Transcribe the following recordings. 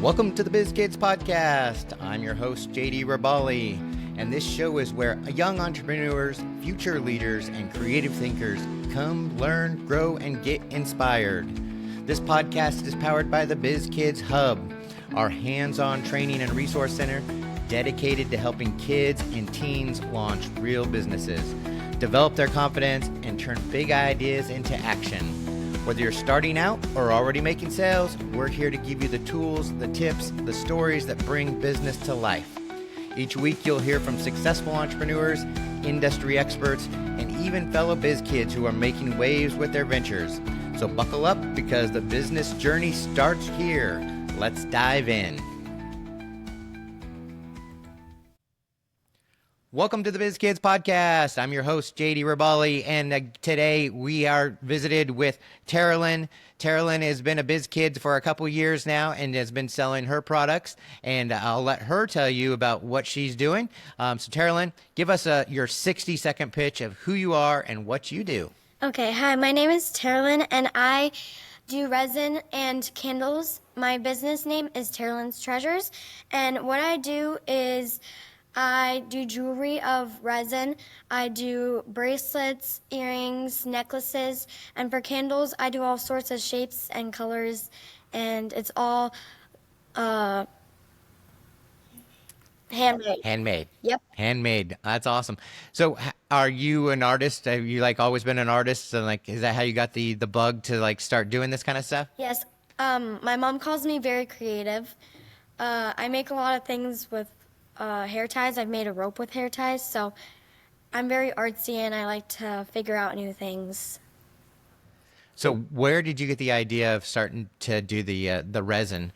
Welcome to the Biz Kids Podcast. I'm your host, JD Rabali, and this show is where young entrepreneurs, future leaders, and creative thinkers come, learn, grow, and get inspired. This podcast is powered by the Biz Kids Hub, our hands-on training and resource center dedicated to helping kids and teens launch real businesses, develop their confidence, and turn big ideas into action. Whether you're starting out or already making sales, we're here to give you the tools, the tips, the stories that bring business to life. Each week, you'll hear from successful entrepreneurs, industry experts, and even fellow biz kids who are making waves with their ventures. So buckle up because the business journey starts here. Let's dive in. Welcome to the Biz Kids Podcast. I'm your host, JD Rabali, and today we are visited with Taralyn. Taralyn has been a Biz Kid for a couple years now and has been selling her products, and I'll let her tell you about what she's doing. So Taralyn, give us your 60-second pitch of who you are and what you do. Okay, hi, my name is Taralyn, and I do resin and candles. My business name is Taralyn's Treasures, and what I do is I do jewelry of resin. I do bracelets, earrings, necklaces, and for candles, I do all sorts of shapes and colors, and it's all handmade. Handmade. Yep. Handmade. That's awesome. So are you an artist? Have you always been an artist? And is that how you got the bug to start doing this kind of stuff? Yes. My mom calls me very creative. I make a lot of things with hair ties. I've made a rope with hair ties, so I'm very artsy and I like to figure out new things. So where did you get the idea of starting to do the resin?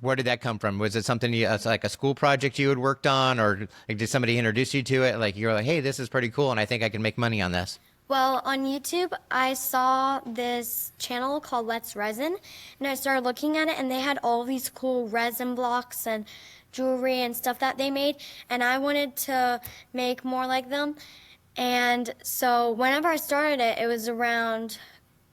Where did that come from? Was it something like a school project you had worked on, or did somebody introduce you to it? You're like, hey, this is pretty cool, and I think I can make money on this. Well, on YouTube, I saw this channel called Let's Resin, and I started looking at it, and they had all these cool resin blocks and jewelry and stuff that they made, and I wanted to make more like them. And so whenever I started it, it was around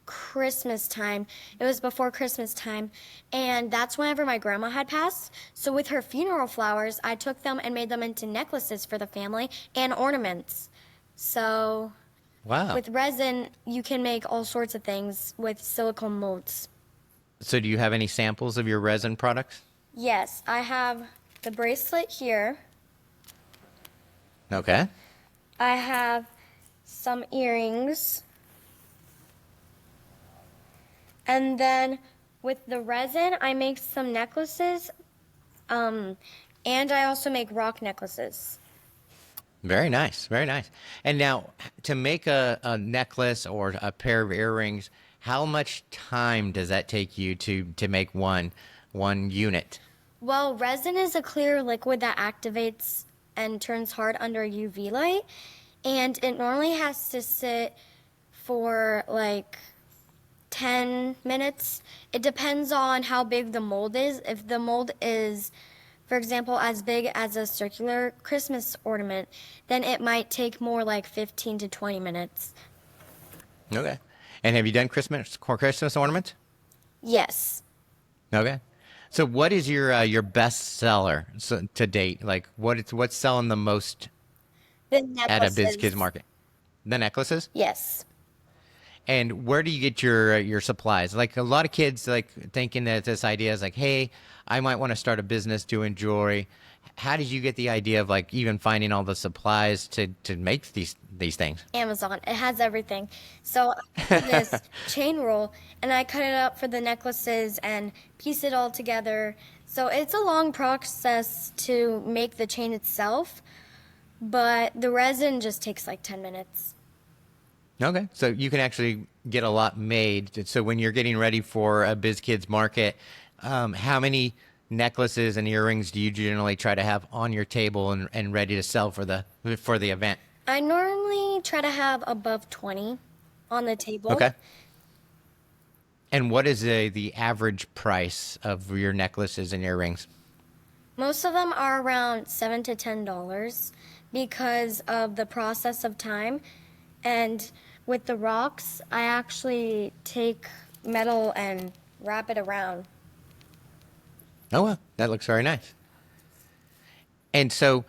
Christmas time. It was before Christmas time, and that's whenever my grandma had passed. So with her funeral flowers, I took them and made them into necklaces for the family and ornaments. So wow. With resin, you can make all sorts of things with silicone molds. So do you have any samples of your resin products? Yes, I have the bracelet here. Okay. I have some earrings. And then with the resin, I make some necklaces. And I also make rock necklaces. Very nice. Very nice. And now, to make a necklace or a pair of earrings, how much time does that take you to make one unit? Well, resin is a clear liquid that activates and turns hard under UV light, and it normally has to sit for 10 minutes. It depends on how big the mold is. If the mold is, for example, as big as a circular Christmas ornament, then it might take more like 15 to 20 minutes. Okay. And have you done Christmas ornaments? Yes. Okay. So what is your best seller to date? What's selling the most The necklaces. at a Biz Kids market? The necklaces? Yes. And where do you get your supplies? A lot of kids thinking that this idea is hey, I might want to start a business doing jewelry. How did you get the idea of even finding all the supplies to make these things? Amazon. It has everything. So I have this chain roll, and I cut it up for the necklaces and piece it all together. So it's a long process to make the chain itself, but the resin just takes 10 minutes. Okay, so you can actually get a lot made. So when you're getting ready for a Biz Kids market, how many necklaces and earrings do you generally try to have on your table and ready to sell for the event? I normally try to have above 20 on the table. Okay. And what is the average price of your necklaces and earrings? Most of them are around $7 to $10 because of the process of time. And with the rocks, I actually take metal and wrap it around. Oh, well, that looks very nice. And so,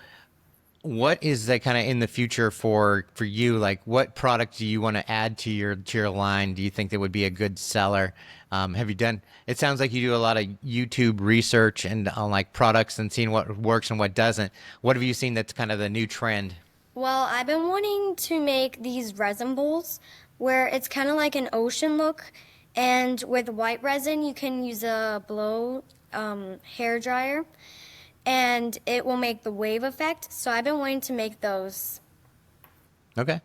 what is that kind of in the future for you? Like, what product do you want to add to your line? Do you think that would be a good seller? Have you done? It sounds like you do a lot of YouTube research and on like products and seeing what works and what doesn't. What have you seen that's kind of the new trend? Well, I've been wanting to make these resin bowls where it's kind of like an ocean look, and with white resin, you can use a blow hair dryer, and it will make the wave effect. So I've been wanting to make those. Okay.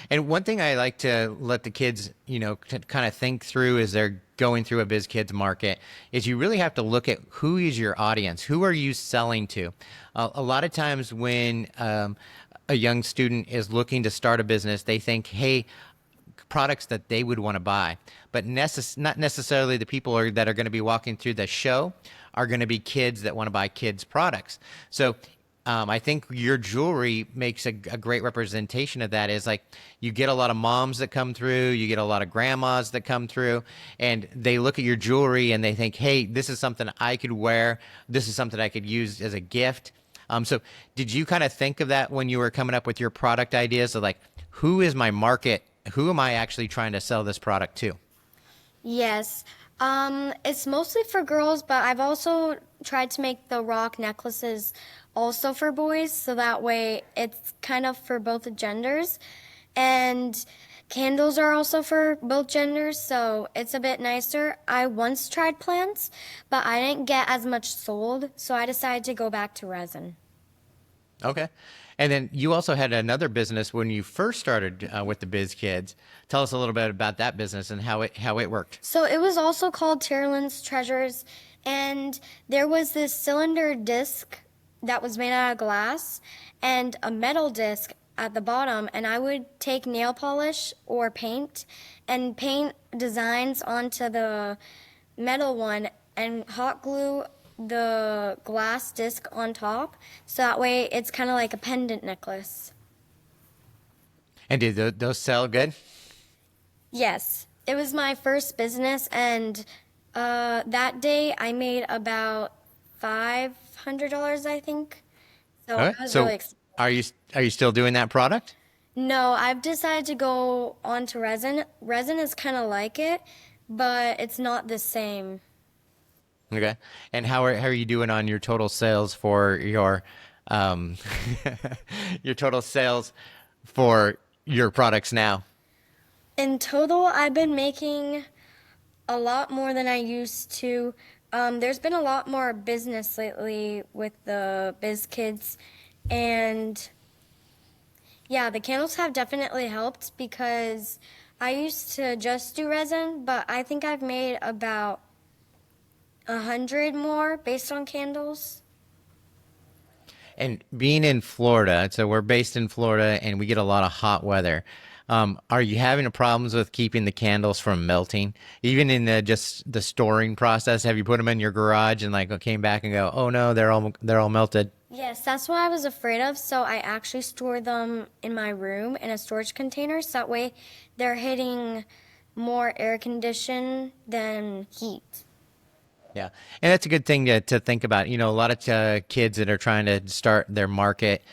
And one thing I like to let the kids, kind of think through as they're going through a biz kids market is you really have to look at who is your audience. Who are you selling to? A lot of times when a young student is looking to start a business, they think, hey, products that they would want to buy, but not necessarily the people that are going to be walking through the show are going to be kids that want to buy kids products. So I think your jewelry makes a great representation of that. Is like you get a lot of moms that come through, you get a lot of grandmas that come through, and they look at your jewelry and they think, hey, this is something I could wear. This is something I could use as a gift. So did you kind of think of that when you were coming up with your product ideas of like, who is my market? Who am I actually trying to sell this product to? Yes. It's mostly for girls, but I've also tried to make the rock necklaces also for boys, so that way it's kind of for both genders. And candles are also for both genders, so it's a bit nicer. I once tried plants, but I didn't get as much sold, so I decided to go back to resin. Okay. And then you also had another business when you first started with the Biz Kids. Tell us a little bit about that business and how it worked. So it was also called Taralyn's Treasures, and there was this cylinder disc that was made out of glass and a metal disc at the bottom, and I would take nail polish or paint and paint designs onto the metal one and hot glue the glass disc on top, so that way it's kind of like a pendant necklace. And did those sell good? Yes, it was my first business, and that day I made about $500, I think. So Okay. I was So really excited. are you still doing that product? No, I've decided to go on to resin. Resin is kind of like it, but it's not the same. Okay. And how are you doing on your total sales for um your total sales for your products now? In total, I've been making a lot more than I used to. There's been a lot more business lately with the Biz Kids, and yeah, the candles have definitely helped because I used to just do resin, but I think I've made about 100 more based on candles. And being in Florida, so we're based in Florida and we get a lot of hot weather. Are you having problems with keeping the candles from melting? Even in just the storing process, have you put them in your garage and like came back and go, oh no, they're all melted? Yes, that's what I was afraid of, so I actually store them in my room in a storage container, so that way they're hitting more air condition than heat. Yeah, and that's a good thing to think about. A lot of kids that are trying to start their market,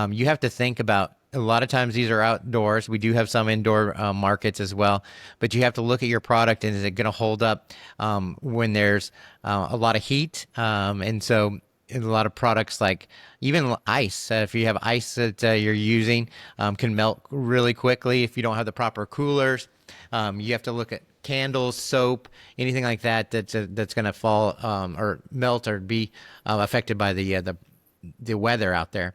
you have to think about. A lot of times these are outdoors. We do have some indoor markets as well, but you have to look at your product and is it going to hold up when there's a lot of heat? And so a lot of products like even ice, if you have ice that you're using, can melt really quickly if you don't have the proper coolers. You have to look at candles, soap, anything like that that's going to fall or melt or be affected by the weather out there.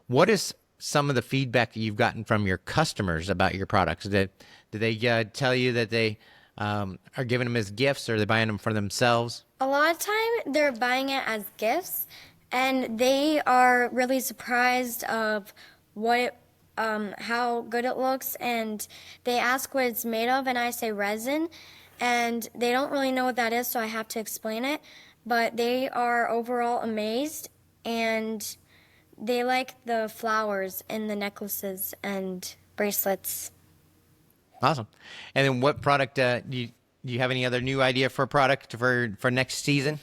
What is some of the feedback that you've gotten from your customers about your products? Do they tell you that they are giving them as gifts, or they're buying them for themselves? A lot of time they're buying it as gifts, and they are really surprised of what it, how good it looks, and they ask what it's made of, and I say resin, and they don't really know what that is, so I have to explain it. But they are overall amazed, and they like the flowers in the necklaces and bracelets. Awesome. And then what product do you have any other new idea for a product for next season?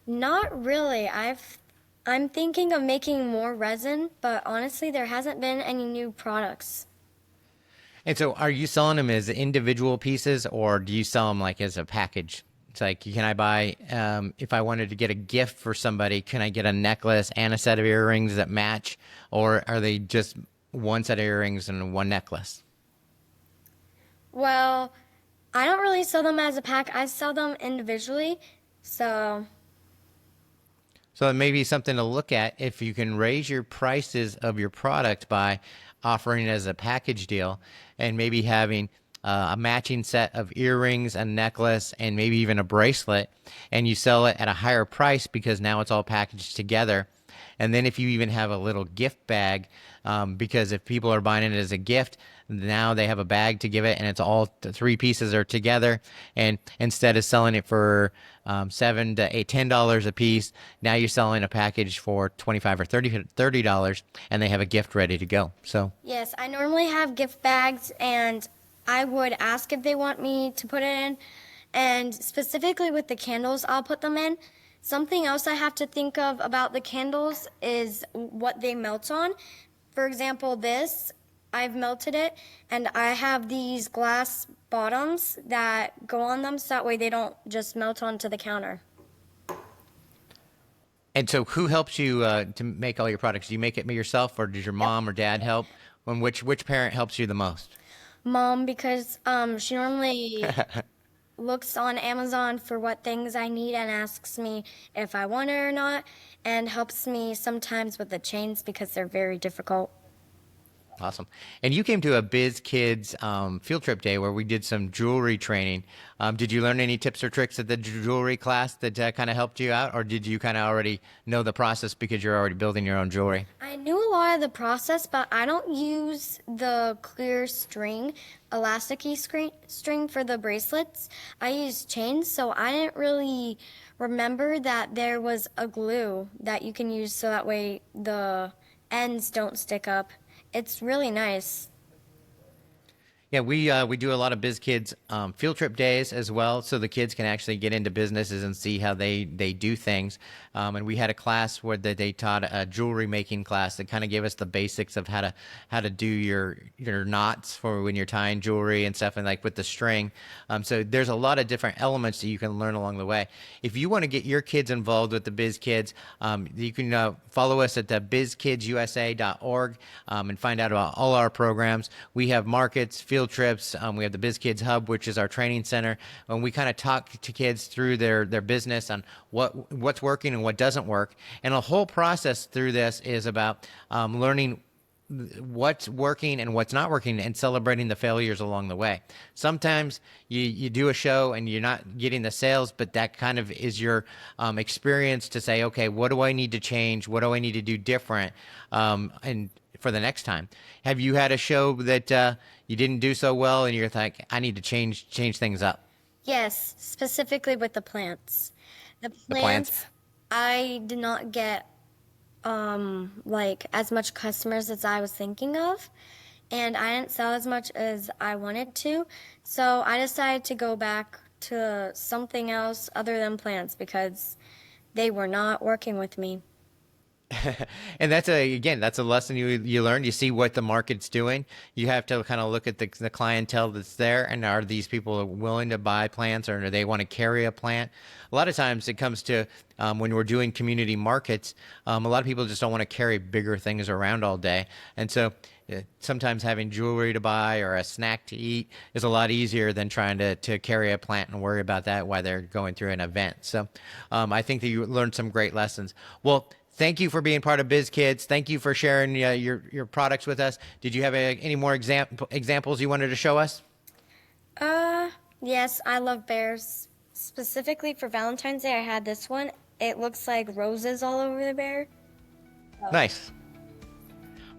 Not really. I'm thinking of making more resin, but honestly, there hasn't been any new products. And so are you selling them as individual pieces, or do you sell them like as a package? It's like, can I buy, if I wanted to get a gift for somebody, can I get a necklace and a set of earrings that match? Or are they just one set of earrings and one necklace? Well, I don't really sell them as a pack. I sell them individually. So, So it may be something to look at if you can raise your prices of your product by offering it as a package deal and maybe having a matching set of earrings, a necklace, and maybe even a bracelet, and you sell it at a higher price because now it's all packaged together. And then if you even have a little gift bag, because if people are buying it as a gift, now they have a bag to give it, and it's all the three pieces are together. And instead of selling it for $7 to $10 a piece, now you're selling a package for $25 or $30, and they have a gift ready to go. So yes, I normally have gift bags, and I would ask if they want me to put it in. And specifically with the candles, I'll put them in. Something else I have to think of about the candles is what they melt on. For example, this, I've melted it, and I have these glass bottoms that go on them so that way they don't just melt onto the counter. And so who helps you to make all your products? Do you make it yourself, or does your mom or dad help? And which parent helps you the most? Mom, because she normally looks on Amazon for what things I need and asks me if I want it or not, and helps me sometimes with the chains because they're very difficult. Awesome. And you came to a Biz Kids field trip day where we did some jewelry training. Did you learn any tips or tricks at the jewelry class that kind of helped you out, or did you kind of already know the process because you're already building your own jewelry? I knew a lot of the process, but I don't use the clear string, elasticy string for the bracelets. I use chains, so I didn't really remember that there was a glue that you can use so that way the ends don't stick up. It's really nice. Yeah, we do a lot of Biz Kids field trip days as well, so the kids can actually get into businesses and see how they do things. And we had a class where they taught a jewelry making class that kind of gave us the basics of how to do your knots for when you're tying jewelry and stuff, and like with the string. So there's a lot of different elements that you can learn along the way. If you want to get your kids involved with the Biz Kids, you can follow us at the bizkidsusa.org and find out about all our programs. We have markets, field trips. We have the Biz Kids Hub, which is our training center, and we kind of talk to kids through their business on what's working and what doesn't work. And the whole process through this is about learning what's working and what's not working and celebrating the failures along the way. Sometimes you do a show and you're not getting the sales, but that kind of is your experience to say, okay, what do I need to change? What do I need to do different? And for the next time, have you had a show that you didn't do so well and you're like, I need to change things up? Yes, specifically with the plants. The plants? I did not get like as much customers as I was thinking of, and I didn't sell as much as I wanted to. So I decided to go back to something else other than plants because they were not working with me. And that's a lesson you learn. You see what the market's doing. You have to kind of look at the clientele that's there, and are these people willing to buy plants, or do they want to carry a plant? A lot of times it comes to when we're doing community markets, a lot of people just don't want to carry bigger things around all day, and so sometimes having jewelry to buy or a snack to eat is a lot easier than trying to carry a plant and worry about that while they're going through an event. So I think that you learned some great lessons. Well, thank you for being part of Biz Kids. Thank you for sharing your products with us. Did you have any more examples you wanted to show us? Yes, I love bears. Specifically for Valentine's Day, I had this one. It looks like roses all over the bear. Nice.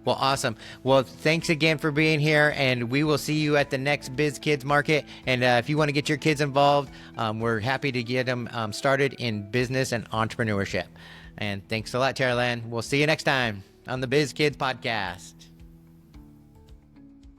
Well, awesome. Well, thanks again for being here, and we will see you at the next Biz Kids Market. And if you want to get your kids involved, we're happy to get them started in business and entrepreneurship. And thanks a lot, Taralyn. We'll see you next time on the Biz Kids Podcast.